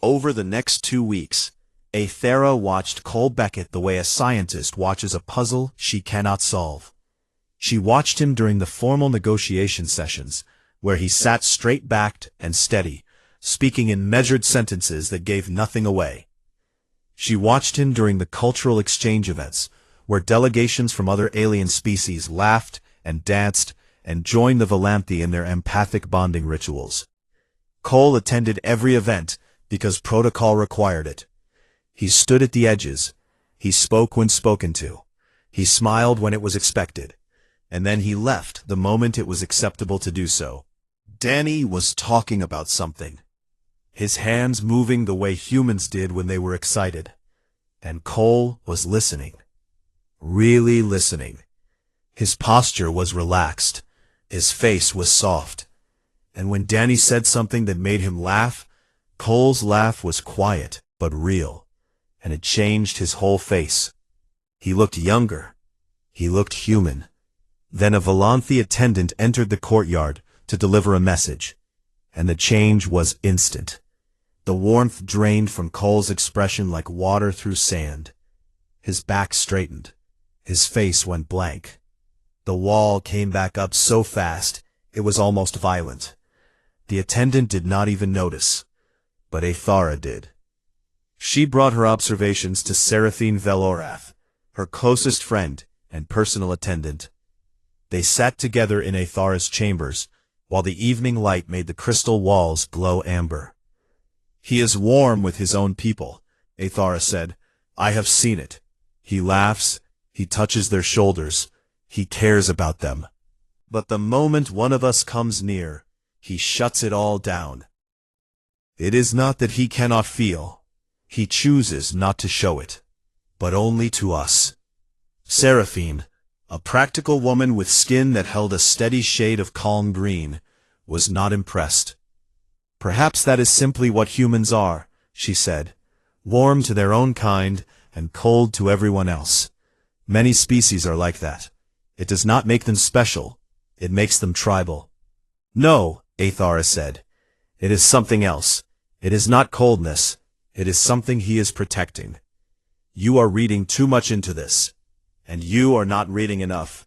Over the next 2 weeks, Aethera watched Cole Beckett the way a scientist watches a puzzle she cannot solve. She watched him during the formal negotiation sessions, where he sat straight-backed and steady, speaking in measured sentences that gave nothing away. She watched him during the cultural exchange events, where delegations from other alien species laughed and danced and joined the Volanthe in their empathic bonding rituals. Cole attended every event because protocol required it. He stood at the edges. He spoke when spoken to. He smiled when it was expected. And then he left the moment it was acceptable to do so. Danny was talking about something, his hands moving the way humans did when they were excited. And Cole was listening. Really listening. His posture was relaxed. His face was soft. And when Danny said something that made him laugh, Cole's laugh was quiet but real, and it changed his whole face. He looked younger. He looked human. Then a Volanthe attendant entered the courtyard to deliver a message, and the change was instant. The warmth drained from Cole's expression like water through sand. His back straightened. His face went blank. The wall came back up so fast, it was almost violent. The attendant did not even notice, but Aethera did. She brought her observations to Seraphine Velorath, her closest friend and personal attendant. They sat together in Aethera's chambers, while the evening light made the crystal walls glow amber. "He is warm with his own people," Aethera said. "I have seen it. He laughs, he touches their shoulders, he cares about them. But the moment one of us comes near, he shuts it all down. It is not that he cannot feel. He chooses not to show it, but only to us." Seraphine, a practical woman with skin that held a steady shade of calm green, was not impressed. "Perhaps that is simply what humans are," she said, "warm to their own kind and cold to everyone else. Many species are like that. It does not make them special, it makes them tribal." "No," Aethera said. "It is something else. It is not coldness. It is something he is protecting. You are reading too much into this, and you are not reading enough."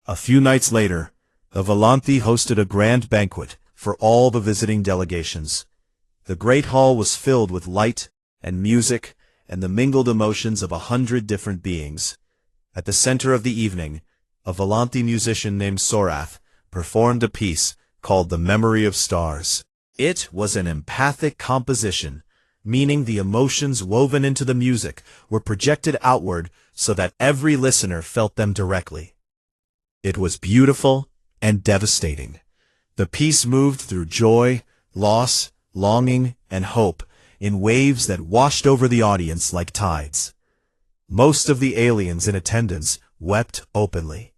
A few nights later, the Volanthe hosted a grand banquet for all the visiting delegations. The great hall was filled with light and music and the mingled emotions of 100 different beings. At the center of the evening, a Volanthe musician named Sorath performed a piece called The Memory of Stars. It was an empathic composition, meaning the emotions woven into the music were projected outward so that every listener felt them directly. It was beautiful and devastating. The piece moved through joy, loss, longing, and hope in waves that washed over the audience like tides. Most of the aliens in attendance wept openly.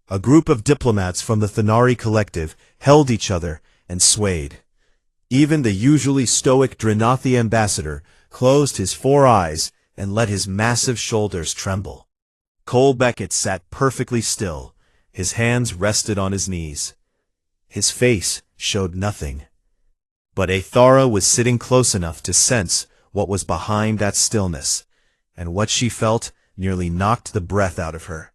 A group of diplomats from the Thanari Collective held each other and swayed. Even the usually stoic Dranathi ambassador closed his 4 eyes and let his massive shoulders tremble. Cole Beckett sat perfectly still. His hands rested on his knees. His face showed nothing. But Aethera was sitting close enough to sense what was behind that stillness, and what she felt nearly knocked the breath out of her.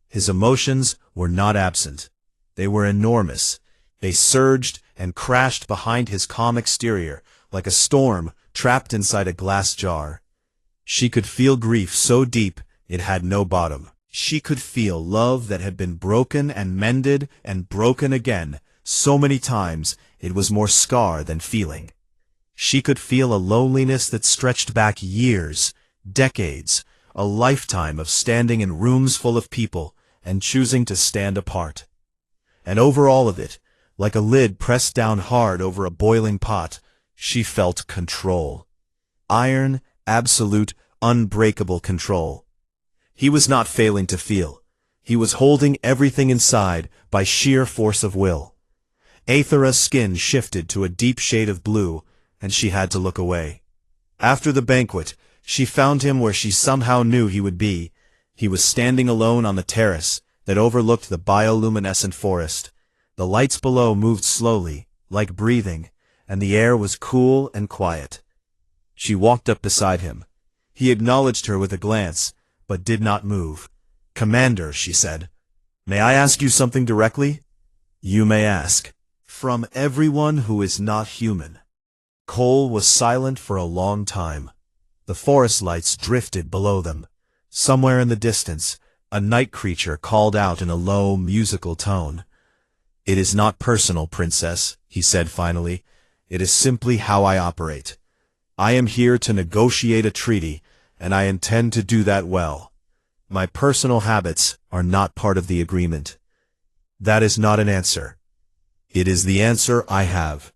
His emotions were not absent. They were enormous. They surged and crashed behind his calm exterior, like a storm trapped inside a glass jar. She could feel grief so deep it had no bottom. She could feel love that had been broken and mended and broken again so many times it was more scar than feeling. She could feel a loneliness that stretched back years, decades, a lifetime of standing in rooms full of people and choosing to stand apart. And over all of it, like a lid pressed down hard over a boiling pot, she felt control. Iron, absolute, unbreakable control. He was not failing to feel. He was holding everything inside by sheer force of will. Aethera's skin shifted to a deep shade of blue, and she had to look away. After the banquet, she found him where she somehow knew he would be. He was standing alone on the terrace that overlooked the bioluminescent forest. The lights below moved slowly, like breathing, and the air was cool and quiet. She walked up beside him. He acknowledged her with a glance, but did not move. "Commander," she said, "may I ask you something directly?" "You may ask." "From everyone who is not human." Cole was silent for a long time. The forest lights drifted below them. Somewhere in the distance, a night creature called out in a low, musical tone. "It is not personal, Princess," he said finally. "It is simply how I operate. I am here to negotiate a treaty, and I intend to do that well. My personal habits are not part of the agreement." "That is not an answer." "It is the answer I have."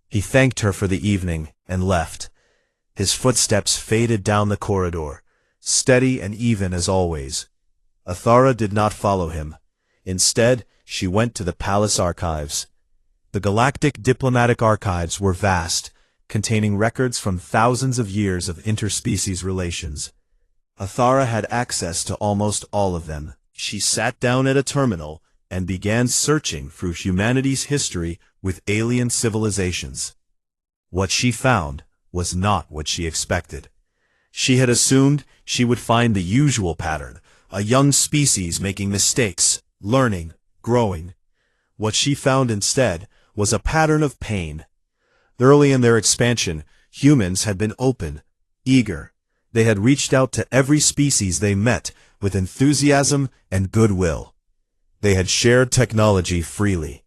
He thanked her for the evening and left. His footsteps faded down the corridor, steady and even as always. Athara did not follow him. Instead, she went to the palace archives. The Galactic Diplomatic Archives were vast, containing records from thousands of years of interspecies relations. Athara had access to almost all of them. She sat down at a terminal and began searching through humanity's history with alien civilizations. What she found was not what she expected. She had assumed she would find the usual pattern, a young species making mistakes, learning, growing. What she found instead was a pattern of pain. Early in their expansion, humans had been open, eager. They had reached out to every species they met with enthusiasm and goodwill. They had shared technology freely.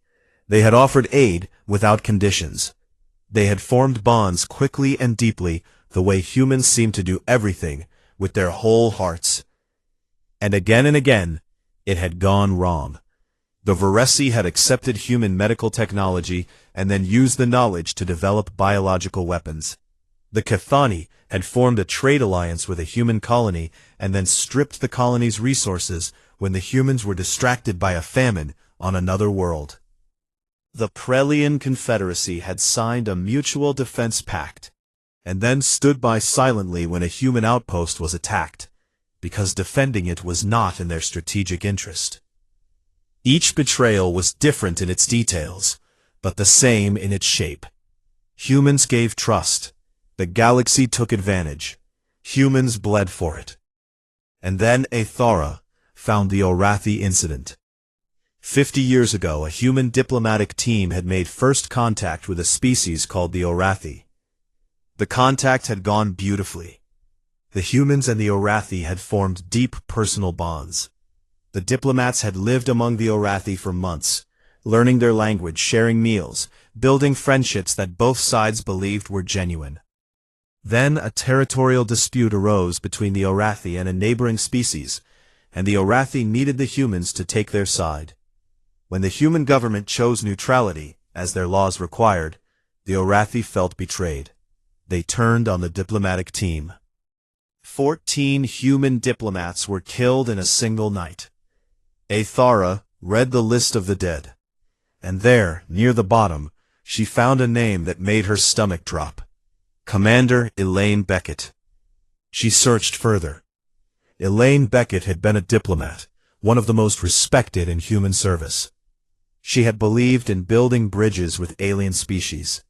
They had offered aid without conditions. They had formed bonds quickly and deeply, the way humans seem to do everything, with their whole hearts. And again, it had gone wrong. The Varesi had accepted human medical technology and then used the knowledge to develop biological weapons. The Cathani had formed a trade alliance with a human colony and then stripped the colony's resources when the humans were distracted by a famine on another world. The Prelian Confederacy had signed a mutual defense pact, and then stood by silently when a human outpost was attacked, because defending it was not in their strategic interest. Each betrayal was different in its details, but the same in its shape. Humans gave trust. The galaxy took advantage. Humans bled for it. And then Athara found the Orathi incident. 50 years ago, a human diplomatic team had made first contact with a species called the Orathi. The contact had gone beautifully. The humans and the Orathi had formed deep personal bonds. The diplomats had lived among the Orathi for months, learning their language, sharing meals, building friendships that both sides believed were genuine. Then a territorial dispute arose between the Orathi and a neighboring species, and the Orathi needed the humans to take their side. When the human government chose neutrality, as their laws required, the Orathi felt betrayed. They turned on the diplomatic team. 14 human diplomats were killed in a single night. Athara read the list of the dead, and there, near the bottom, she found a name that made her stomach drop. Commander Elaine Beckett. She searched further. Elaine Beckett had been a diplomat, one of the most respected in human service. She had believed in building bridges with alien species.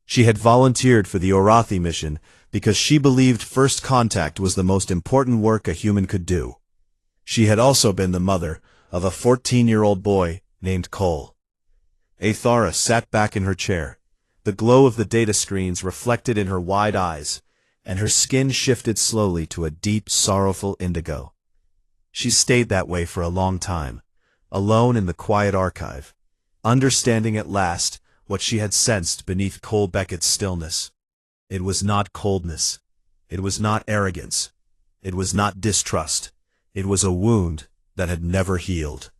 She had volunteered for the Orathi mission because she believed first contact was the most important work a human could do. She had also been the mother of a 14-year-old boy named Cole. Athara sat back in her chair. The glow of the data screens reflected in her wide eyes, and her skin shifted slowly to a deep, sorrowful indigo. She stayed that way for a long time, alone in the quiet archive, understanding at last what she had sensed beneath Cole Beckett's stillness. It was not coldness. It was not arrogance. It was not distrust. It was a wound that had never healed.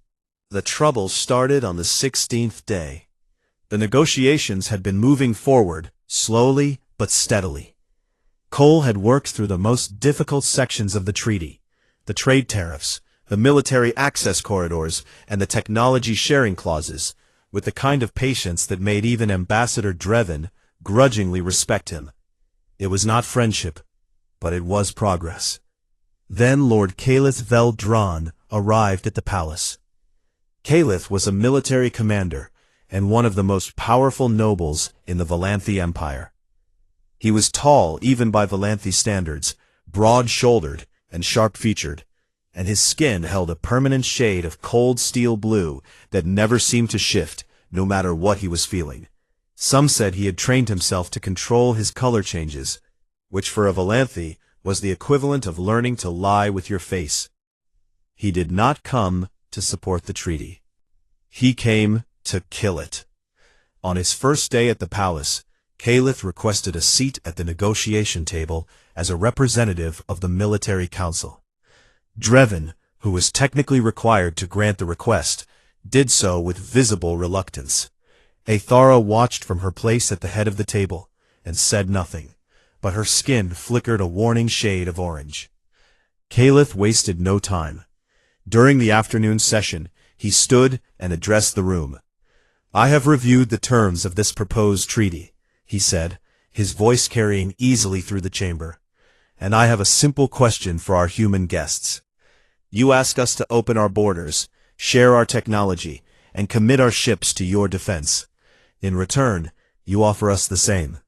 The trouble started on the 16th day. The negotiations had been moving forward, slowly but steadily. Cole had worked through the most difficult sections of the treaty, the trade tariffs, the military access corridors, and the technology sharing clauses, with the kind of patience that made even Ambassador Drevin grudgingly respect him. It was not friendship, but it was progress. Then Lord Calith Veldran arrived at the palace. Calith was a military commander and one of the most powerful nobles in the Valanthi Empire. He was tall even by Valanthe standards, broad-shouldered and sharp-featured, and his skin held a permanent shade of cold steel blue that never seemed to shift, no matter what he was feeling. Some said he had trained himself to control his color changes, which for a Valanthe was the equivalent of learning to lie with your face. He did not come to support the treaty. He came to kill it. On his first day at the palace, Caliph requested a seat at the negotiation table as a representative of the military council. Drevin, who was technically required to grant the request, did so with visible reluctance. Athara watched from her place at the head of the table and said nothing, but her skin flickered a warning shade of orange. Caliph wasted no time. During the afternoon session, he stood and addressed the room. "I have reviewed the terms of this proposed treaty," he said, his voice carrying easily through the chamber. "And I have a simple question for our human guests. You ask us to open our borders, share our technology, and commit our ships to your defense. In return, you offer us the same.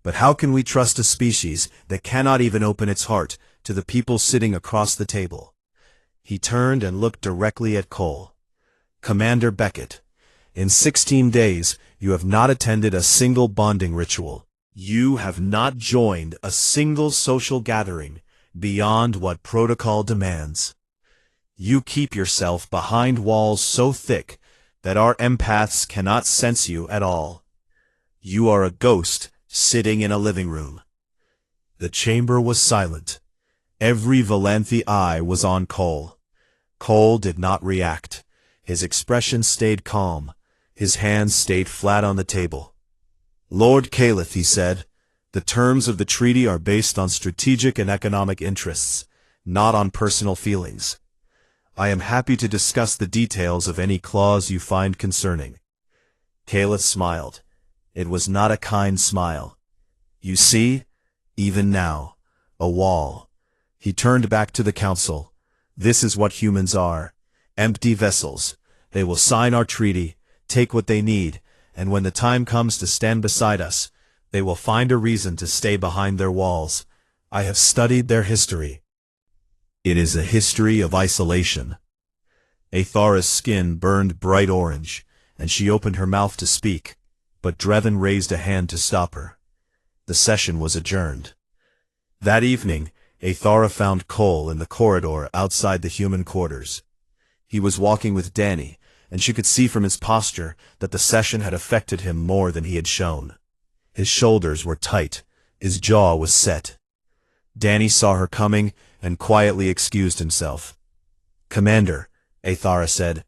But how can we trust a species that cannot even open its heart to the people sitting across the table?" He turned and looked directly at Cole. "Commander Beckett, in 16 days, you have not attended a single bonding ritual. You have not joined a single social gathering beyond what protocol demands. You keep yourself behind walls so thick that our empaths cannot sense you at all. You are a ghost sitting in a living room." The chamber was silent. Every Valanthe eye was on Cole. Cole did not react. His expression stayed calm. His hands stayed flat on the table. "Lord Caliph," he said, "the terms of the treaty are based on strategic and economic interests, not on personal feelings. I am happy to discuss the details of any clause you find concerning." Caliph smiled. It was not a kind smile. "You see, even now, a wall." He turned back to the council. "This is what humans are. Empty vessels. They will sign our treaty, take what they need, and when the time comes to stand beside us, they will find a reason to stay behind their walls. I have studied their history. It is a history of isolation." Athara's skin burned bright orange, and she opened her mouth to speak, but Drevin raised a hand to stop her. The session was adjourned. That evening, Athara found Cole in the corridor outside the human quarters. He was walking with Danny, and she could see from his posture that the session had affected him more than he had shown. His shoulders were tight, his jaw was set. Danny saw her coming and quietly excused himself. "Commander," Athara said,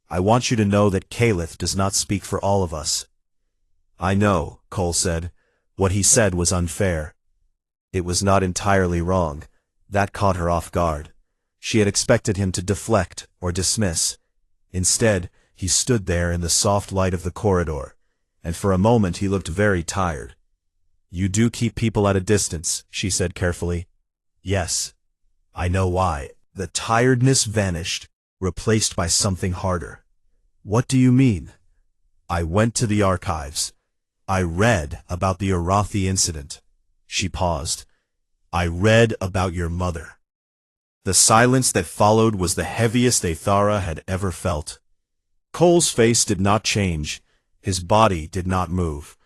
"I want you to know that Caliph does not speak for all of us." "I know," Cole said. What he said was unfair. It was not entirely wrong. That caught her off guard. She had expected him to deflect or dismiss. Instead, he stood there in the soft light of the corridor, and for a moment he looked very tired. "You do keep people at a distance," she said carefully. "Yes. I know why." The tiredness vanished, replaced by something harder. "What do you mean?" "I went to the archives. I read about the Arathi incident." She paused. "I read about your mother." The silence that followed was the heaviest Athara had ever felt. Cole's face did not change, his body did not move,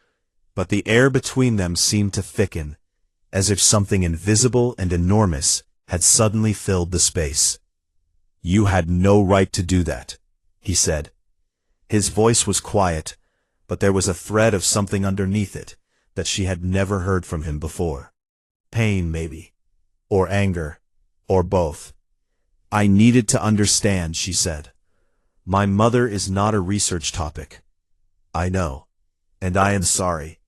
but the air between them seemed to thicken, as if something invisible and enormous had suddenly filled the space. "You had no right to do that," he said. His voice was quiet, but there was a thread of something underneath it that she had never heard from him before. Pain, maybe, or anger, or both. "I needed to understand," she said. "My mother is not a research topic." "I know, and I am sorry.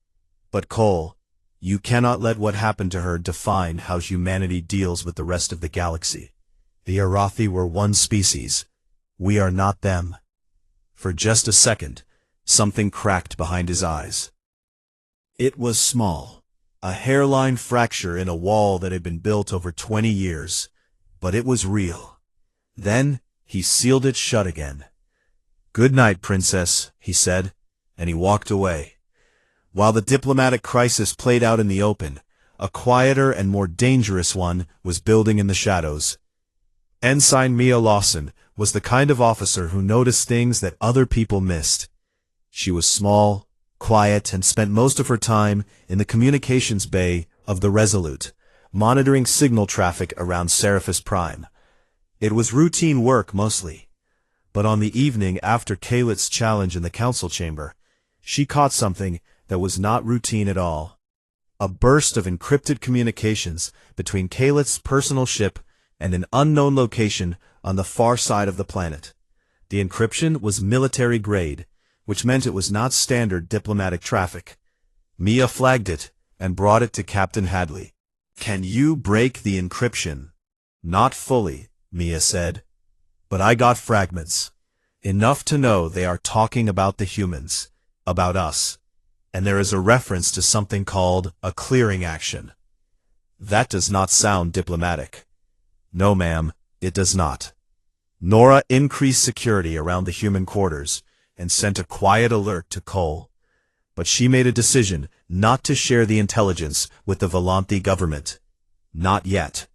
But Cole, you cannot let what happened to her define how humanity deals with the rest of the galaxy. The Arathi were one species. We are not them." For just a second, something cracked behind his eyes. It was small, a hairline fracture in a wall that had been built over 20 years, but it was real. Then he sealed it shut again. "Good night, Princess," he said, and he walked away. While the diplomatic crisis played out in the open, a quieter and more dangerous one was building in the shadows. Ensign Mia Lawson was the kind of officer who noticed things that other people missed. She was small, quiet, and spent most of her time in the communications bay of the Resolute, monitoring signal traffic around Serapis Prime. It was routine work mostly, but on the evening after Kalit's challenge in the council chamber, she caught something that was not routine at all. A burst of encrypted communications between Kalit's personal ship and an unknown location on the far side of the planet. The encryption was military grade, which meant it was not standard diplomatic traffic. Mia flagged it and brought it to Captain Hadley. "Can you break the encryption?" "Not fully," Mia said. "But I got fragments. Enough to know they are talking about the humans, about us. And there is a reference to something called a clearing action." "That does not sound diplomatic." "No, ma'am, it does not." Nora increased security around the human quarters and sent a quiet alert to Cole. But she made a decision not to share the intelligence with the Volanthi government. Not yet.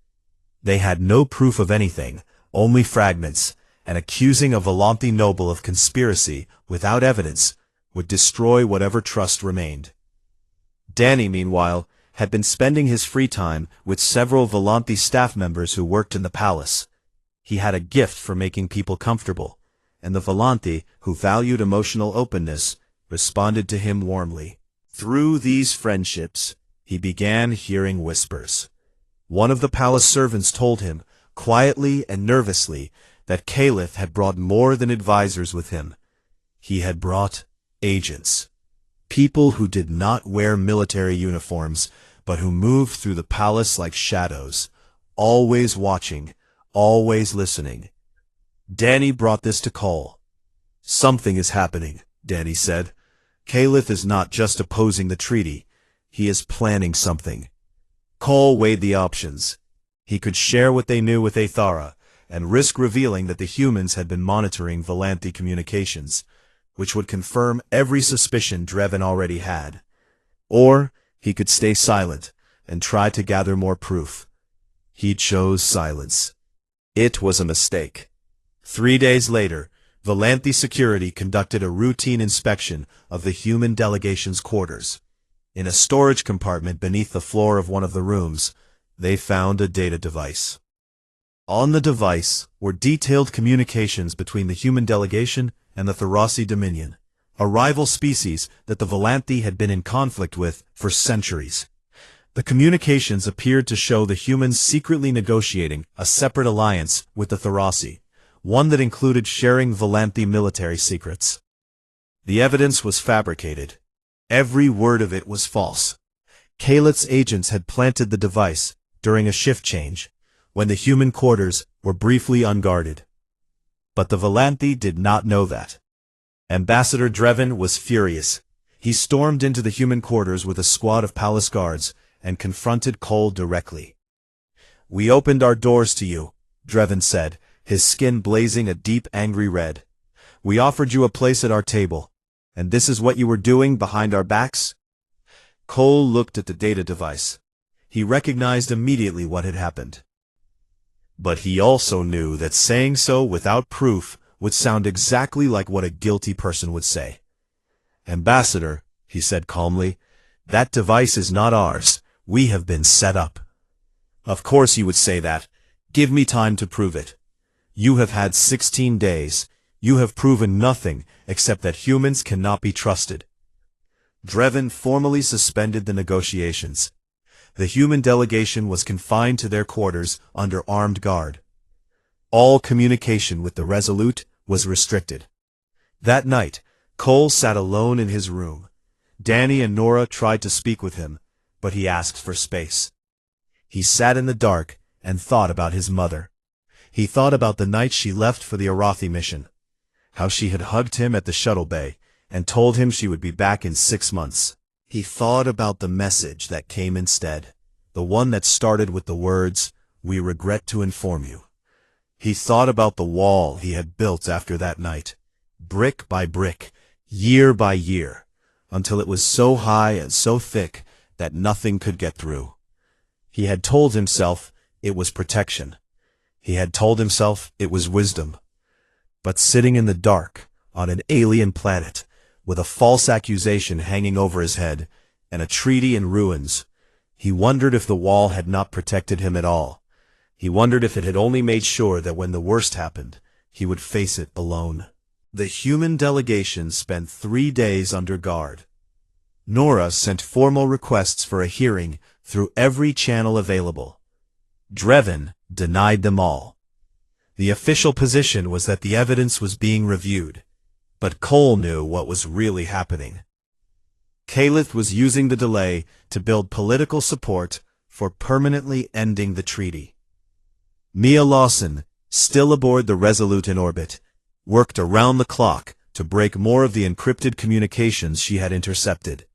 They had no proof of anything, only fragments, and accusing a Volanthi noble of conspiracy without evidence would destroy whatever trust remained. Danny, meanwhile, had been spending his free time with several Volanthi staff members who worked in the palace. He had a gift for making people comfortable, and the Volanthi, who valued emotional openness, responded to him warmly. Through these friendships, he began hearing whispers. One of the palace servants told him, quietly and nervously, that Caliph had brought more than advisors with him. He had brought agents. People who did not wear military uniforms, but who moved through the palace like shadows, always watching, always listening. Danny brought this to Cole. "Something is happening," Danny said. "Caliph is not just opposing the treaty. He is planning something." Cole weighed the options. He could share what they knew with Athara, and risk revealing that the humans had been monitoring Volanthi communications, which would confirm every suspicion Drevin already had. Or he could stay silent and try to gather more proof. He chose silence. It was a mistake. 3 days later, Volanthi security conducted a routine inspection of the human delegation's quarters. In a storage compartment beneath the floor of one of the rooms, they found a data device. On the device were detailed communications between the human delegation and the Tharasi Dominion, a rival species that the Volanthi had been in conflict with for centuries. The communications appeared to show the humans secretly negotiating a separate alliance with the Tharasi, one that included sharing Volanthi military secrets. The evidence was fabricated. Every word of it was false. Kalit's agents had planted the device during a shift change, when the human quarters were briefly unguarded. But the Volanthi did not know that. Ambassador Drevin was furious. He stormed into the human quarters with a squad of palace guards and confronted Cole directly. "We opened our doors to you," Drevin said, his skin blazing a deep angry red. "We offered you a place at our table, and this is what you were doing behind our backs?" Cole looked at the data device. He recognized immediately what had happened. But he also knew that saying so without proof would sound exactly like what a guilty person would say. "Ambassador," he said calmly, "that device is not ours. We have been set up." "Of course you would say that. Give me time to prove it." "You have had 16 days. You have proven nothing except that humans cannot be trusted." Drevin formally suspended the negotiations. The human delegation was confined to their quarters under armed guard. All communication with the Resolute was restricted. That night, Cole sat alone in his room. Danny and Nora tried to speak with him, but he asked for space. He sat in the dark and thought about his mother. He thought about the night she left for the Arathi mission, how she had hugged him at the shuttle bay and told him she would be back in 6 months. He thought about the message that came instead, the one that started with the words, "We regret to inform you." He thought about the wall he had built after that night, brick by brick, year by year, until it was so high and so thick that nothing could get through. He had told himself it was protection. He had told himself it was wisdom. But sitting in the dark, on an alien planet, with a false accusation hanging over his head, and a treaty in ruins, he wondered if the wall had not protected him at all. He wondered if it had only made sure that when the worst happened, he would face it alone. The human delegation spent 3 days under guard. Nora sent formal requests for a hearing through every channel available. Drevin denied them all. The official position was that the evidence was being reviewed, but Cole knew what was really happening. Calith was using the delay to build political support for permanently ending the treaty. Mia Lawson, still aboard the Resolute in orbit, worked around the clock to break more of the encrypted communications she had intercepted.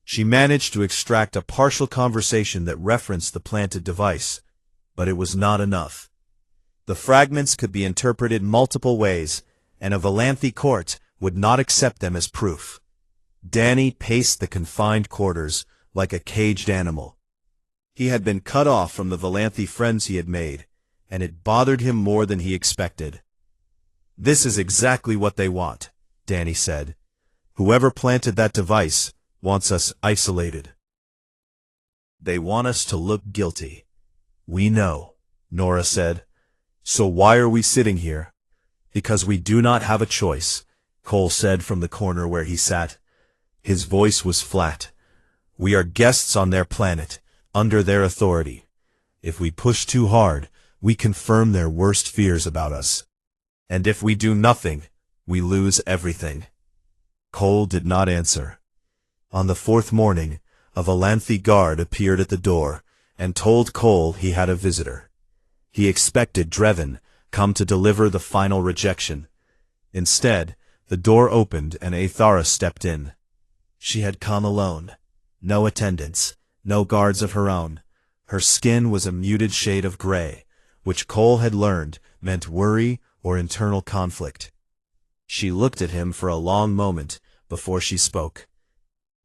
She managed to extract a partial conversation that referenced the planted device, but it was not enough. The fragments could be interpreted multiple ways, and a Valanthi court would not accept them as proof. Danny paced the confined quarters like a caged animal. He had been cut off from the Valanthi friends he had made, and it bothered him more than he expected. "This is exactly what they want," Danny said. "Whoever planted that device wants us isolated. They want us to look guilty." "We know," Nora said. "So why are we sitting here?" "Because we do not have a choice," Cole said from the corner where he sat. His voice was flat. "We are guests on their planet, under their authority. If we push too hard, we confirm their worst fears about us. And if we do nothing, we lose everything." Cole did not answer. On the 4th morning, a Valanthi guard appeared at the door and told Cole he had a visitor. He expected Drevin come to deliver the final rejection. Instead, the door opened and Athara stepped in. She had come alone. No attendants, no guards of her own. Her skin was a muted shade of gray, which Cole had learned meant worry or internal conflict. She looked at him for a long moment before she spoke.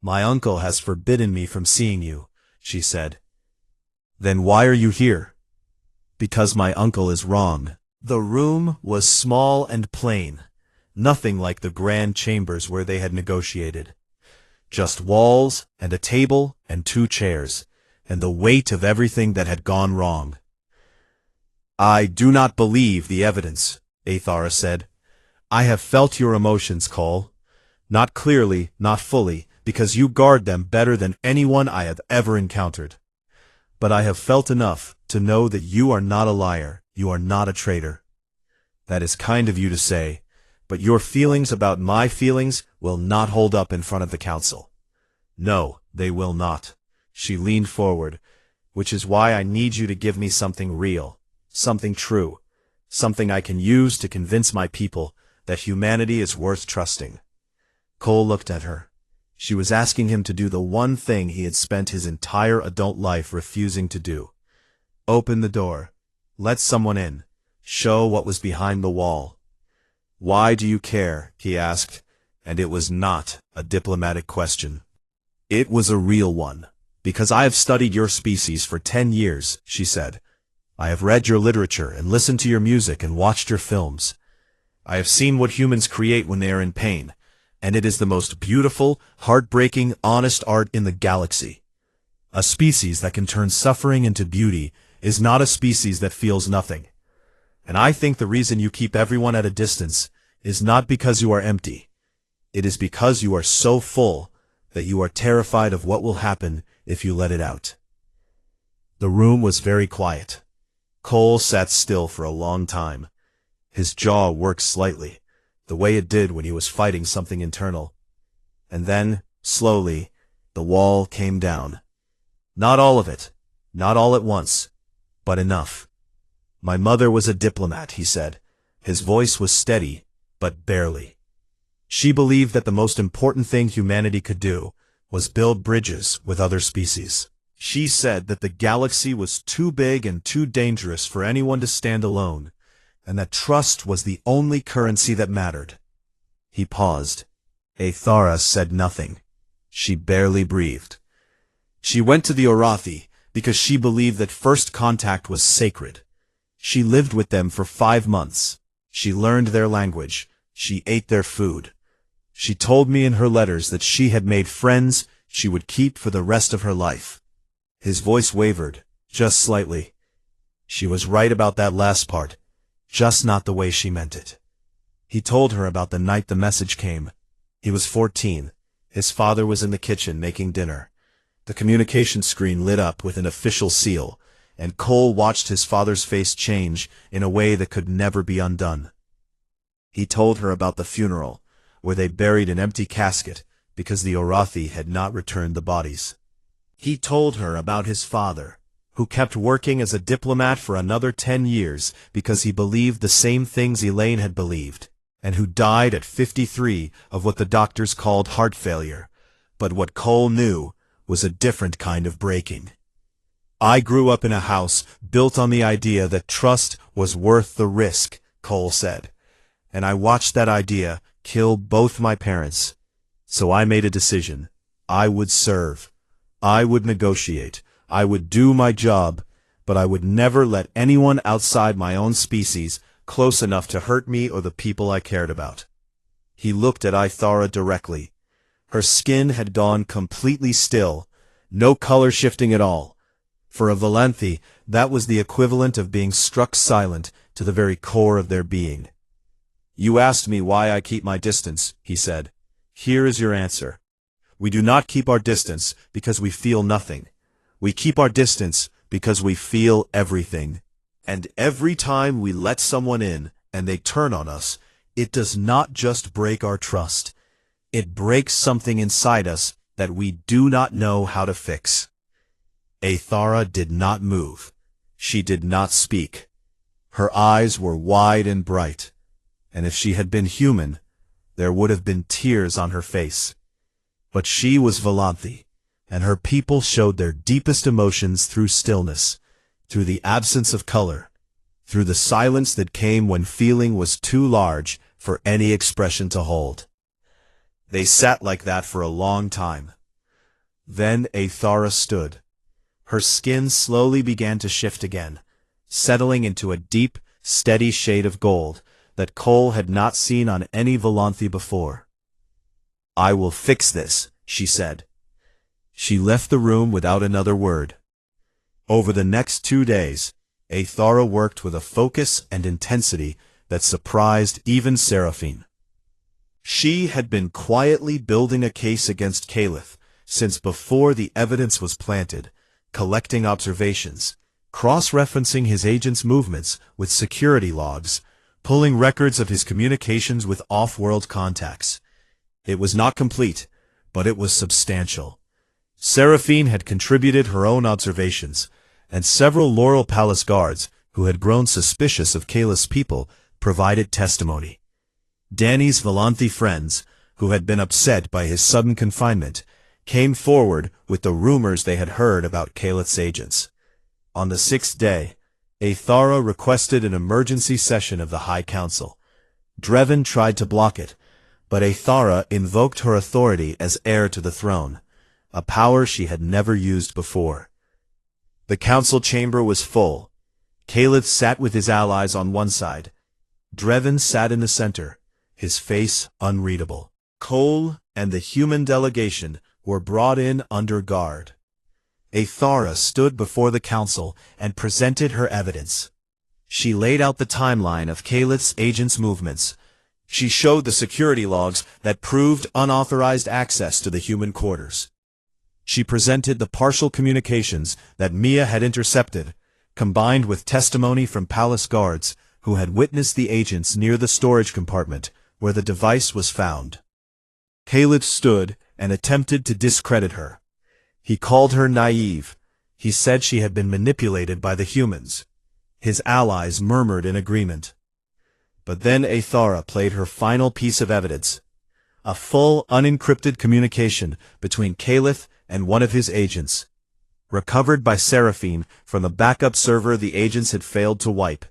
"My uncle has forbidden me from seeing you," she said. "Then why are you here?" "Because my uncle is wrong." The room was small and plain, nothing like the grand chambers where they had negotiated. Just walls and a table and 2 chairs, and the weight of everything that had gone wrong. "I do not believe the evidence," Athara said. "I have felt your emotions, Cole. Not clearly, not fully, because you guard them better than anyone I have ever encountered. But I have felt enough to know that you are not a liar, you are not a traitor. That is kind of you to say, but your feelings about my feelings will not hold up in front of the council. No, they will not." She leaned forward. "Which is why I need you to give me something real, something true, something I can use to convince my people that humanity is worth trusting." Cole looked at her. She was asking him to do the one thing he had spent his entire adult life refusing to do. Open the door. Let someone in. Show what was behind the wall. "Why do you care?" he asked, and it was not a diplomatic question. It was a real one. "Because I have studied your species for 10 years, she said. "I have read your literature and listened to your music and watched your films. I have seen what humans create when they are in pain, and it is the most beautiful, heartbreaking, honest art in the galaxy. A species that can turn suffering into beauty is not a species that feels nothing. And I think the reason you keep everyone at a distance is not because you are empty. It is because you are so full that you are terrified of what will happen if you let it out." The room was very quiet. Cole sat still for a long time. His jaw worked slightly, the way it did when he was fighting something internal. And then, slowly, the wall came down. Not all of it, not all at once, but enough. "My mother was a diplomat," he said. His voice was steady, but barely. "She believed that the most important thing humanity could do was build bridges with other species. She said that the galaxy was too big and too dangerous for anyone to stand alone, and that trust was the only currency that mattered." He paused. Athara said nothing. She barely breathed. She went to the Orathi because she believed that first contact was sacred. She lived with them for 5 months. She learned their language. She ate their food. She told me in her letters that she had made friends she would keep for the rest of her life. His voice wavered, just slightly. She was right about that last part, just not the way she meant it. He told her about the night the message came. He was 14. His father was in the kitchen making dinner. The communication screen lit up with an official seal, and Cole watched his father's face change in a way that could never be undone. He told her about the funeral, where they buried an empty casket because the Orathi had not returned the bodies. He told her about his father, who kept working as a diplomat for another 10 years because he believed the same things Elaine had believed, and who died at 53 of what the doctors called heart failure. But what Cole knew was a different kind of breaking. I grew up in a house built on the idea that trust was worth the risk, Cole said, and I watched that idea kill both my parents. So I made a decision. I would serve. I would negotiate. I would do my job, but I would never let anyone outside my own species close enough to hurt me or the people I cared about. He looked at Athara directly. Her skin had gone completely still, no color shifting at all. For a Valanthi, that was the equivalent of being struck silent to the very core of their being. You asked me why I keep my distance, he said. Here is your answer. We do not keep our distance because we feel nothing. We keep our distance because we feel everything. And every time we let someone in and they turn on us, it does not just break our trust. It breaks something inside us that we do not know how to fix. Athara did not move. She did not speak. Her eyes were wide and bright, and if she had been human, there would have been tears on her face. But she was Valanthi, and her people showed their deepest emotions through stillness, through the absence of color, through the silence that came when feeling was too large for any expression to hold. They sat like that for a long time. Then Athara stood. Her skin slowly began to shift again, settling into a deep, steady shade of gold that Cole had not seen on any Valanthi before. I will fix this, she said. She left the room without another word. Over the next 2 days, Athara worked with a focus and intensity that surprised even Seraphine. She had been quietly building a case against Caliph since before the evidence was planted, collecting observations, cross-referencing his agent's movements with security logs, pulling records of his communications with off-world contacts. It was not complete, but it was substantial. Seraphine had contributed her own observations, and several Laurel Palace guards, who had grown suspicious of Caliph's people, provided testimony. Danny's Valanthi friends, who had been upset by his sudden confinement, came forward with the rumors they had heard about Caliph's agents. On the 6th day, Athara requested an emergency session of the High Council. Drevin tried to block it, but Athara invoked her authority as heir to the throne, a power she had never used before. The council chamber was full. Caliph sat with his allies on one side. Drevin sat in the center, his face unreadable. Cole and the human delegation were brought in under guard. Athara stood before the council and presented her evidence. She laid out the timeline of Caliph's agents' movements. She showed the security logs that proved unauthorized access to the human quarters. She presented the partial communications that Mia had intercepted, combined with testimony from palace guards who had witnessed the agents near the storage compartment where the device was found. Caliph stood and attempted to discredit her. He called her naive. He said she had been manipulated by the humans. His allies murmured in agreement. But then Athara played her final piece of evidence, a full unencrypted communication between Caliph and one of his agents, recovered by Seraphine from the backup server the agents had failed to wipe.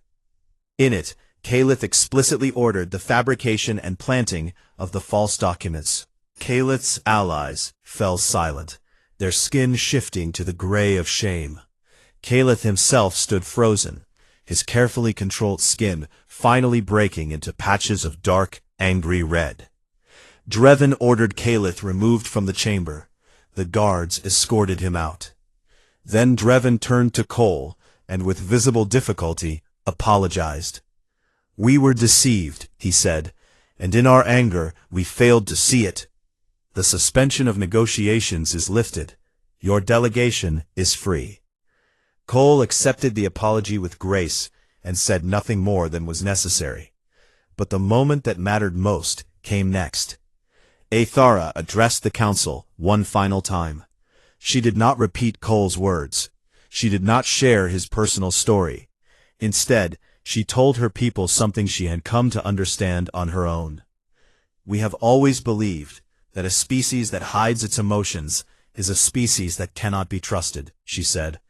In it, Caliph explicitly ordered the fabrication and planting of the false documents. Calith's allies fell silent, their skin shifting to the gray of shame. Calith himself stood frozen, his carefully controlled skin finally breaking into patches of dark, angry red. Drevin ordered Calith removed from the chamber. The guards escorted him out. Then Drevin turned to Cole, and with visible difficulty, apologized. "We were deceived," he said, "and in our anger we failed to see it. The suspension of negotiations is lifted. Your delegation is free." Cole accepted the apology with grace and said nothing more than was necessary. But the moment that mattered most came next. Aethara addressed the council one final time. She did not repeat Cole's words. She did not share his personal story. Instead, she told her people something she had come to understand on her own. "We have always believed that a species that hides its emotions is a species that cannot be trusted," she said.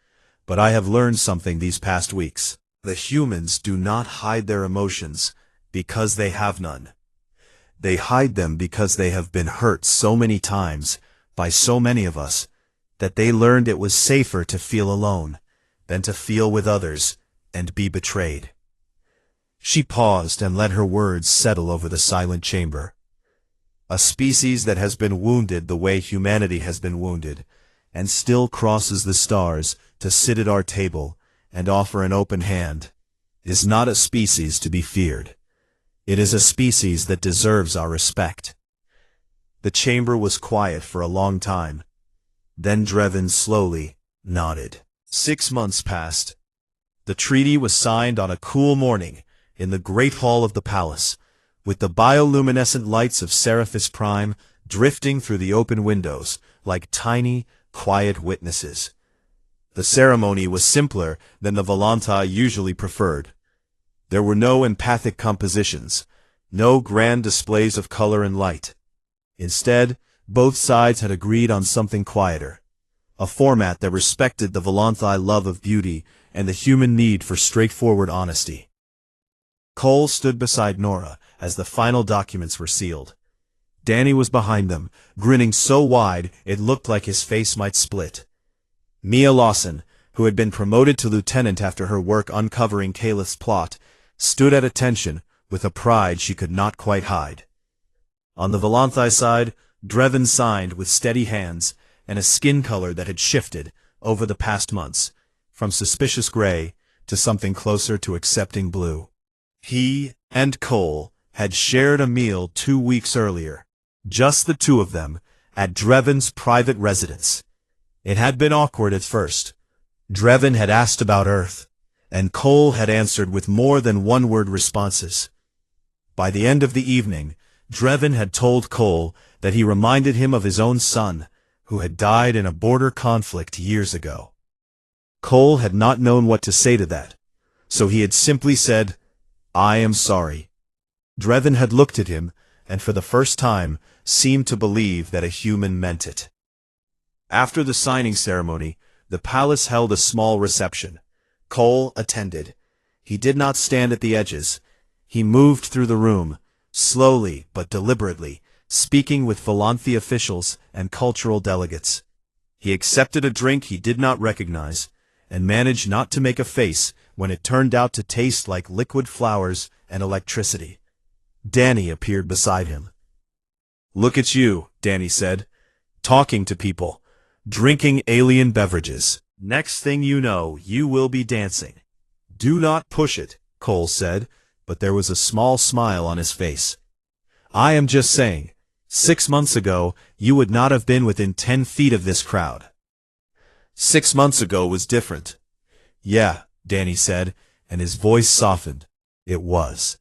"But I have learned something these past weeks. The humans do not hide their emotions because they have none. They hide them because they have been hurt so many times by so many of us that they learned it was safer to feel alone than to feel with others and be betrayed." She paused and let her words settle over the silent chamber. "A species that has been wounded the way humanity has been wounded, and still crosses the stars to sit at our table and offer an open hand, is not a species to be feared. It is a species that deserves our respect." The chamber was quiet for a long time. Then Drevin slowly nodded. 6 months passed. The treaty was signed on a cool morning in the great hall of the palace, with the bioluminescent lights of Seraphis Prime drifting through the open windows like tiny, quiet witnesses. The ceremony was simpler than the Volantai usually preferred. There were no empathic compositions, no grand displays of color and light. Instead, both sides had agreed on something quieter, a format that respected the Volantai love of beauty and the human need for straightforward honesty. Cole stood beside Nora as the final documents were sealed. Danny was behind them, grinning so wide it looked like his face might split. Mia Lawson, who had been promoted to lieutenant after her work uncovering Calith's plot, stood at attention with a pride she could not quite hide. On the Volantai side, Drevin signed with steady hands and a skin color that had shifted over the past months, from suspicious gray to something closer to accepting blue. He and Cole had shared a meal 2 weeks earlier, just the two of them, at Drevin's private residence. It had been awkward at first. Drevin had asked about Earth, and Cole had answered with more than one-word responses. By the end of the evening, Drevin had told Cole that he reminded him of his own son, who had died in a border conflict years ago. Cole had not known what to say to that, so he had simply said, "I am sorry." Drevin had looked at him, and for the first time seemed to believe that a human meant it. After the signing ceremony, the palace held a small reception. Cole attended. He did not stand at the edges. He moved through the room, slowly but deliberately, speaking with Volanthi officials and cultural delegates. He accepted a drink he did not recognize, and managed not to make a face when it turned out to taste like liquid flowers and electricity. Danny appeared beside him. "Look at you," Danny said, "talking to people, drinking alien beverages. Next thing you know, you will be dancing." "Do not push it," Cole said, but there was a small smile on his face. "I am just saying, 6 months ago, you would not have been within 10 feet of this crowd." 6 months ago was different. "Yeah," Danny said, and his voice softened. "It was."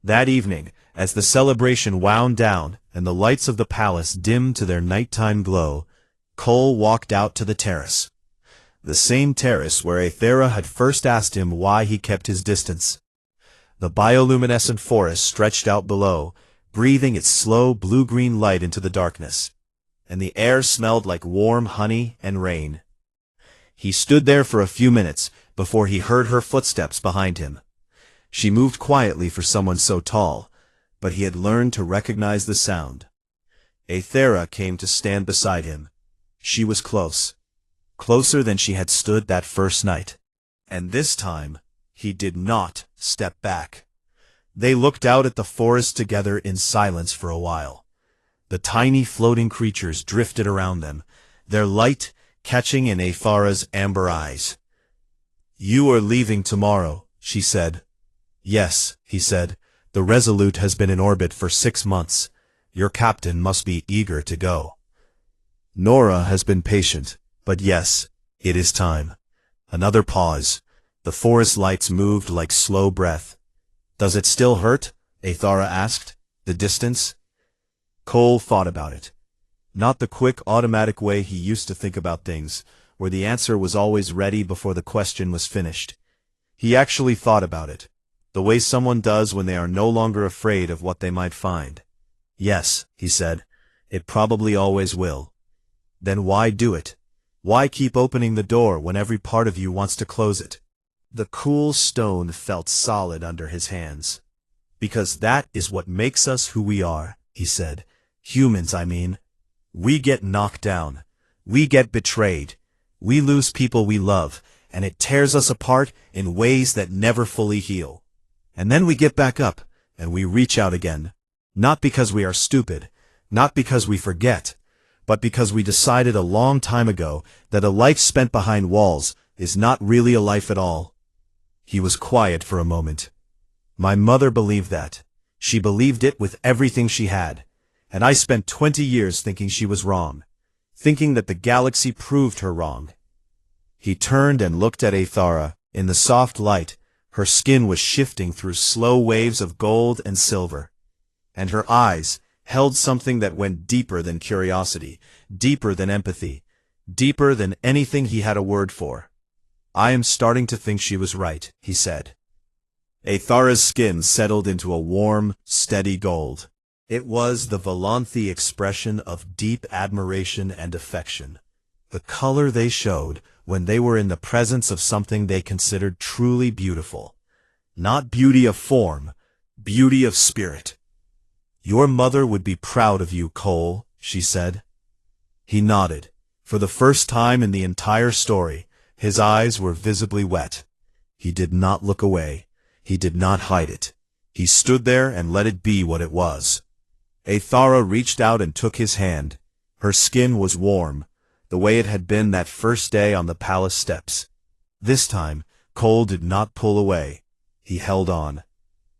That evening, as the celebration wound down and the lights of the palace dimmed to their nighttime glow, Cole walked out to the terrace. The same terrace where Aethara had first asked him why he kept his distance. The bioluminescent forest stretched out below, breathing its slow blue-green light into the darkness, and the air smelled like warm honey and rain. He stood there for a few minutes before he heard her footsteps behind him. She moved quietly for someone so tall, but he had learned to recognize the sound. Aethera came to stand beside him. She was close. Closer than she had stood that first night. And this time, he did not step back. They looked out at the forest together in silence for a while. The tiny floating creatures drifted around them, their light catching in Aethera's amber eyes. "You are leaving tomorrow," she said. "Yes," he said. "The Resolute has been in orbit for 6 months. Your captain must be eager to go." Nora has been patient, but yes, it is time. Another pause. The forest lights moved like slow breath. "Does it still hurt?" Aethera asked. "The distance?" Cole thought about it. Not the quick, automatic way he used to think about things, where the answer was always ready before the question was finished. He actually thought about it, the way someone does when they are no longer afraid of what they might find. "Yes," he said, "it probably always will." "Then why do it? Why keep opening the door when every part of you wants to close it?" The cool stone felt solid under his hands. "Because that is what makes us who we are," he said. "Humans, I mean. We get knocked down. We get betrayed. We lose people we love, and it tears us apart in ways that never fully heal. And then we get back up, and we reach out again. Not because we are stupid, not because we forget, but because we decided a long time ago that a life spent behind walls is not really a life at all." He was quiet for a moment. "My mother believed that. She believed it with everything she had. And I spent 20 years thinking she was wrong, thinking that the galaxy proved her wrong." He turned and looked at Aethera. In the soft light, her skin was shifting through slow waves of gold and silver. And her eyes held something that went deeper than curiosity, deeper than empathy, deeper than anything he had a word for. "I am starting to think she was right," he said. Aethera's skin settled into a warm, steady gold. It was the Volanthe expression of deep admiration and affection, the color they showed when they were in the presence of something they considered truly beautiful. Not beauty of form, beauty of spirit. "Your mother would be proud of you, Cole," she said. He nodded. For the first time in the entire story, his eyes were visibly wet. He did not look away. He did not hide it. He stood there and let it be what it was. Aethera reached out and took his hand. Her skin was warm, the way it had been that first day on the palace steps. This time, Cole did not pull away. He held on.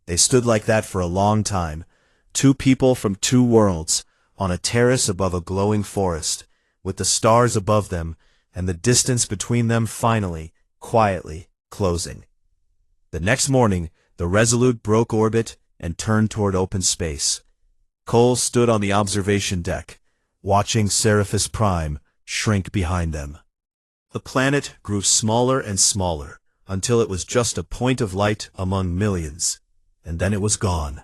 They stood like that for a long time, two people from two worlds, on a terrace above a glowing forest, with the stars above them, and the distance between them finally, quietly, closing. The next morning, the Resolute broke orbit and turned toward open space. Cole stood on the observation deck, watching Seraphis Prime shrink behind them. The planet grew smaller and smaller, until it was just a point of light among millions, and then it was gone.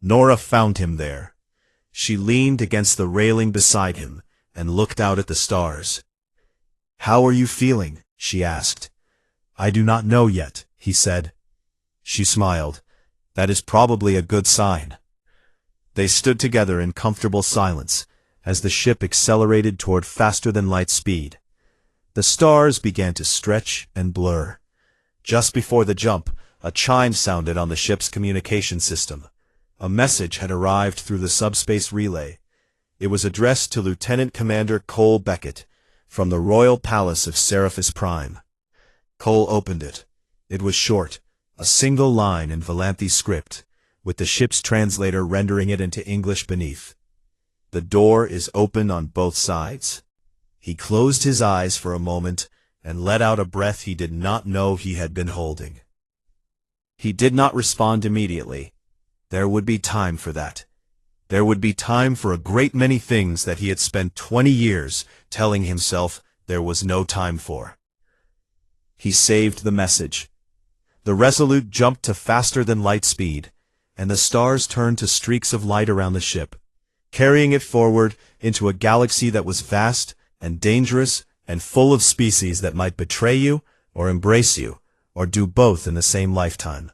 Nora found him there. She leaned against the railing beside him and looked out at the stars. "How are you feeling?" she asked. "I do not know yet," he said. She smiled. "That is probably a good sign." They stood together in comfortable silence as the ship accelerated toward faster-than-light speed. The stars began to stretch and blur. Just before the jump, a chime sounded on the ship's communication system. A message had arrived through the subspace relay. It was addressed to Lieutenant Commander Cole Beckett, from the Royal Palace of Seraphis Prime. Cole opened it. It was short, a single line in Volanthe script, with the ship's translator rendering it into English beneath. "The door is open on both sides." He closed his eyes for a moment and let out a breath he did not know he had been holding. He did not respond immediately. There would be time for that. There would be time for a great many things that he had spent 20 years telling himself there was no time for. He saved the message. The Resolute jumped to faster-than-light speed, and the stars turned to streaks of light around the ship, carrying it forward into a galaxy that was vast and dangerous and full of species that might betray you or embrace you, or do both in the same lifetime.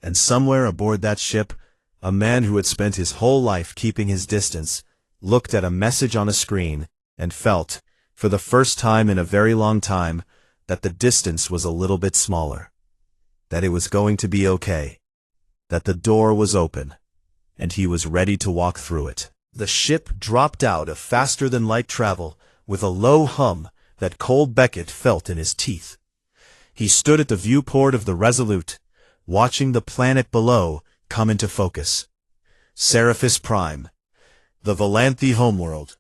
And somewhere aboard that ship, a man who had spent his whole life keeping his distance looked at a message on a screen, and felt, for the first time in a very long time, that the distance was a little bit smaller. That it was going to be okay. That the door was open, and he was ready to walk through it. The ship dropped out of faster-than-light travel with a low hum that Cole Beckett felt in his teeth. He stood at the viewport of the Resolute, watching the planet below come into focus. Seraphis Prime, the Valanthe homeworld.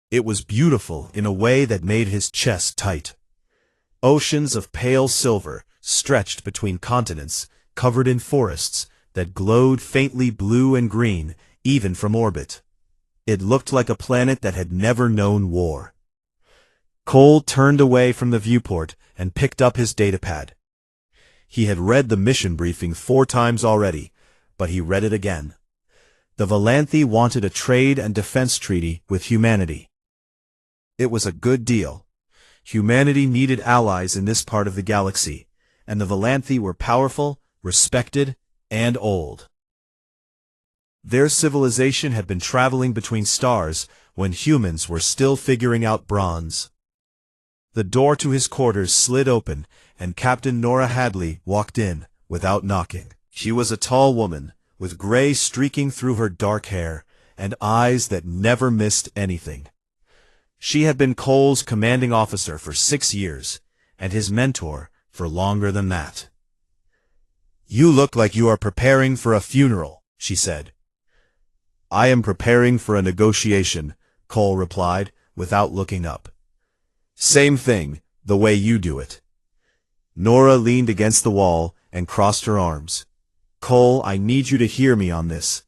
It was beautiful in a way that made his chest tight. Oceans of pale silver stretched between continents, covered in forests that glowed faintly blue and green, even from orbit. It looked like a planet that had never known war. Cole turned away from the viewport and picked up his datapad. He had read the mission briefing 4 times already, but he read it again. The Valanthe wanted a trade and defense treaty with humanity. It was a good deal. Humanity needed allies in this part of the galaxy, and the Valanthe were powerful, respected, and old. Their civilization had been traveling between stars when humans were still figuring out bronze. The door to his quarters slid open, and Captain Nora Hadley walked in, without knocking. She was a tall woman, with gray streaking through her dark hair, and eyes that never missed anything. She had been Cole's commanding officer for 6 years, and his mentor for longer than that. "You look like you are preparing for a funeral," she said. "I am preparing for a negotiation," Cole replied, without looking up. "Same thing, the way you do it." Nora leaned against the wall and crossed her arms. "Cole, I need you to hear me on this.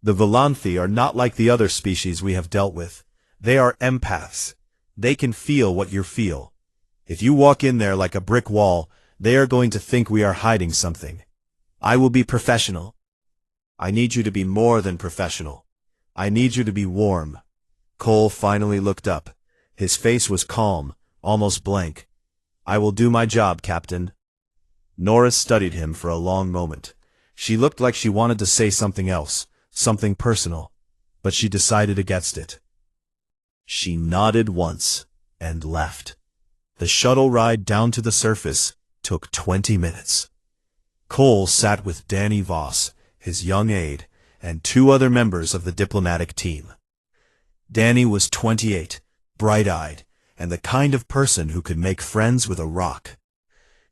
The Valanthe are not like the other species we have dealt with. They are empaths. They can feel what you feel. If you walk in there like a brick wall, they are going to think we are hiding something. I will be professional. I need you to be more than professional. I need you to be warm." Cole finally looked up. His face was calm, almost blank. "I will do my job, Captain." Nora studied him for a long moment. She looked like she wanted to say something else, something personal, but she decided against it. She nodded once and left. The shuttle ride down to the surface took 20 minutes. Cole sat with Danny Voss, his young aide, and 2 other members of the diplomatic team. Danny was 28, bright-eyed, and the kind of person who could make friends with a rock.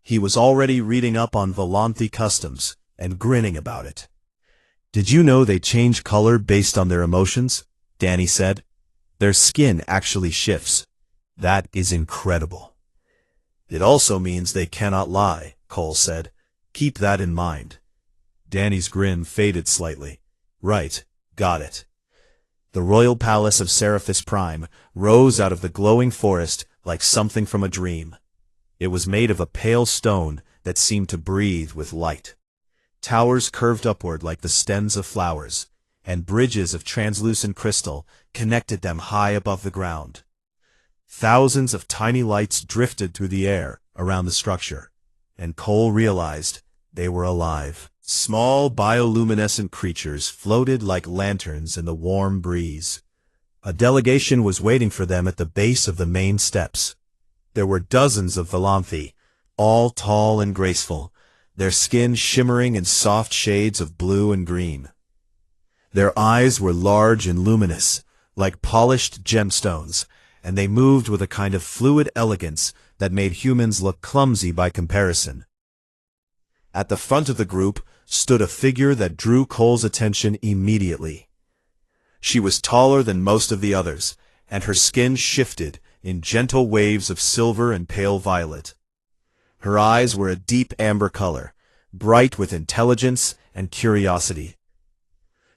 He was already reading up on Valanthe customs and grinning about it. "Did you know they change color based on their emotions?" Danny said. "Their skin actually shifts. That is incredible." "It also means they cannot lie," Cole said. "Keep that in mind." Danny's grin faded slightly. "Right, got it." The royal palace of Seraphis Prime rose out of the glowing forest like something from a dream. It was made of a pale stone that seemed to breathe with light. Towers curved upward like the stems of flowers, and bridges of translucent crystal connected them high above the ground. Thousands of tiny lights drifted through the air around the structure, and Cole realized they were alive. Small bioluminescent creatures floated like lanterns in the warm breeze. A delegation was waiting for them at the base of the main steps. There were dozens of Valanthe, all tall and graceful, their skin shimmering in soft shades of blue and green. Their eyes were large and luminous, like polished gemstones, and they moved with a kind of fluid elegance that made humans look clumsy by comparison. At the front of the group stood a figure that drew Cole's attention immediately. She was taller than most of the others, and her skin shifted in gentle waves of silver and pale violet. Her eyes were a deep amber color, bright with intelligence and curiosity.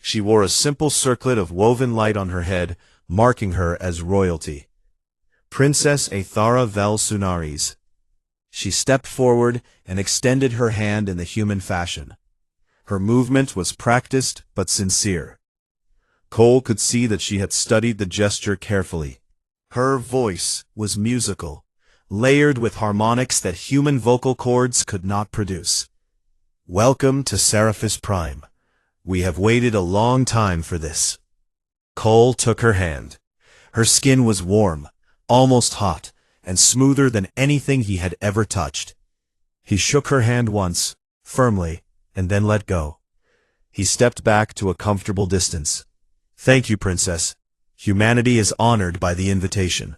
She wore a simple circlet of woven light on her head, marking her as royalty. Princess Athara Vel Sunaris. She stepped forward and extended her hand in the human fashion. Her movement was practiced but sincere. Cole could see that she had studied the gesture carefully. Her voice was musical, layered with harmonics that human vocal cords could not produce. "Welcome to Seraphis Prime. We have waited a long time for this." Cole took her hand. Her skin was warm, almost hot, and smoother than anything he had ever touched. He shook her hand once, firmly, and then let go. He stepped back to a comfortable distance. "Thank you, Princess. Humanity is honored by the invitation."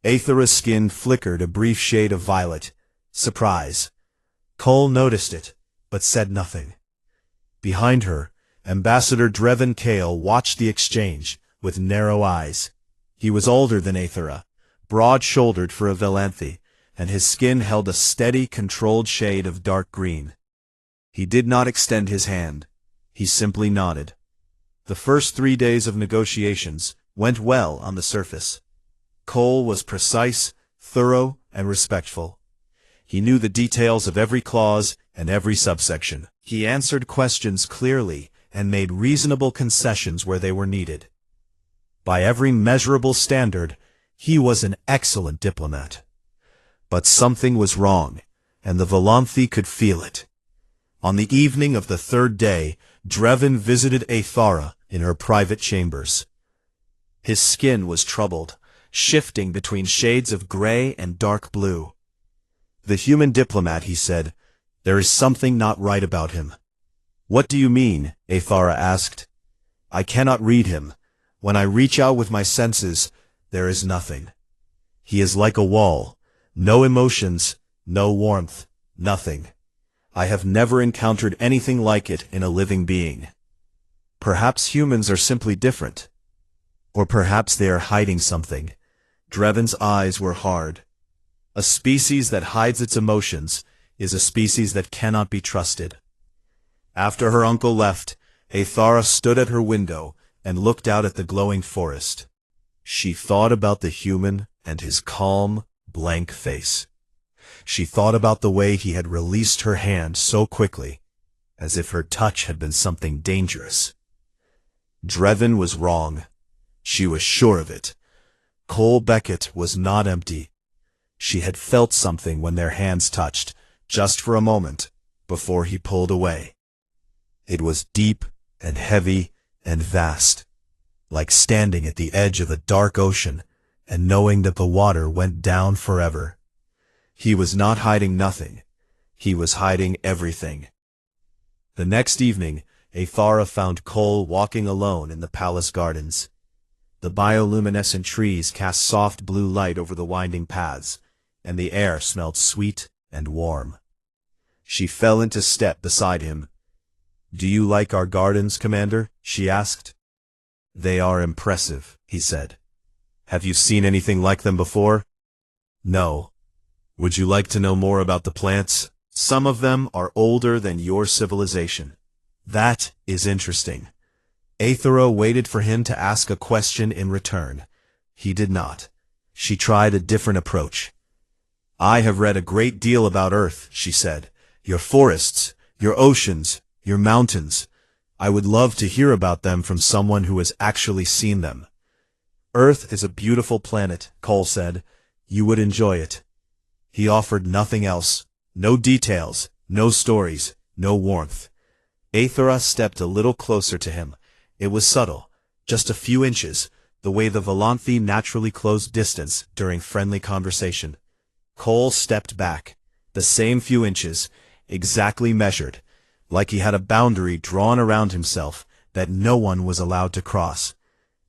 Aethera's skin flickered a brief shade of violet. Surprise. Cole noticed it, but said nothing. Behind her, Ambassador Drevin Kale watched the exchange, with narrow eyes. He was older than Aethera, broad-shouldered for a Velanthe, and his skin held a steady, controlled shade of dark green. He did not extend his hand. He simply nodded. The first 3 days of negotiations went well on the surface. Cole was precise, thorough, and respectful. He knew the details of every clause and every subsection. He answered questions clearly and made reasonable concessions where they were needed. By every measurable standard, he was an excellent diplomat. But something was wrong, and the Velanthe could feel it. On the evening of the 3rd day, Drevin visited Aethera in her private chambers. His skin was troubled, shifting between shades of gray and dark blue. "The human diplomat," he said, "there is something not right about him." "What do you mean?" Aethera asked. "I cannot read him. When I reach out with my senses, there is nothing. He is like a wall. No emotions, no warmth, nothing. I have never encountered anything like it in a living being. Perhaps humans are simply different. Or perhaps they are hiding something." Drevin's eyes were hard. A species that hides its emotions is a species that cannot be trusted. After her uncle left, Aethera stood at her window and looked out at the glowing forest. She thought about the human and his calm, blank face. She thought about the way he had released her hand so quickly, as if her touch had been something dangerous. Drevin was wrong. She was sure of it. Cole Beckett was not empty. She had felt something when their hands touched, just for a moment, before he pulled away. It was deep and heavy and vast, like standing at the edge of a dark ocean and knowing that the water went down forever. He was not hiding nothing. He was hiding everything. The next evening, Aethera found Cole walking alone in the palace gardens. The bioluminescent trees cast soft blue light over the winding paths, and the air smelled sweet and warm. She fell into step beside him. "Do you like our gardens, Commander?" she asked. "They are impressive," he said. "Have you seen anything like them before?" "No." "Would you like to know more about the plants? Some of them are older than your civilization." "That is interesting." Aethera waited for him to ask a question in return. He did not. She tried a different approach. "I have read a great deal about Earth," she said. "Your forests, your oceans, your mountains. I would love to hear about them from someone who has actually seen them." "Earth is a beautiful planet," Cole said. "You would enjoy it." He offered nothing else. No details, no stories, no warmth. Aethera stepped a little closer to him. It was subtle, just a few inches, the way the Velanthe naturally closed distance during friendly conversation. Cole stepped back, the same few inches, exactly measured, like he had a boundary drawn around himself that no one was allowed to cross.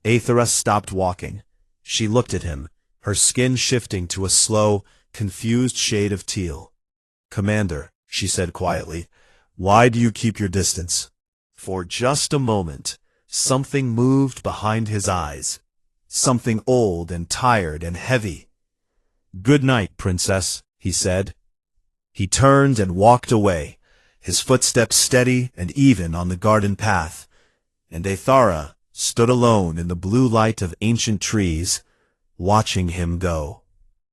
Aethera stopped walking. She looked at him, her skin shifting to a slow, confused shade of teal. "Commander," she said quietly, "why do you keep your distance?" For just a moment, something moved behind his eyes. Something old and tired and heavy. "Good night, Princess," he said. He turned and walked away, his footsteps steady and even on the garden path, and Aethera stood alone in the blue light of ancient trees, watching him go.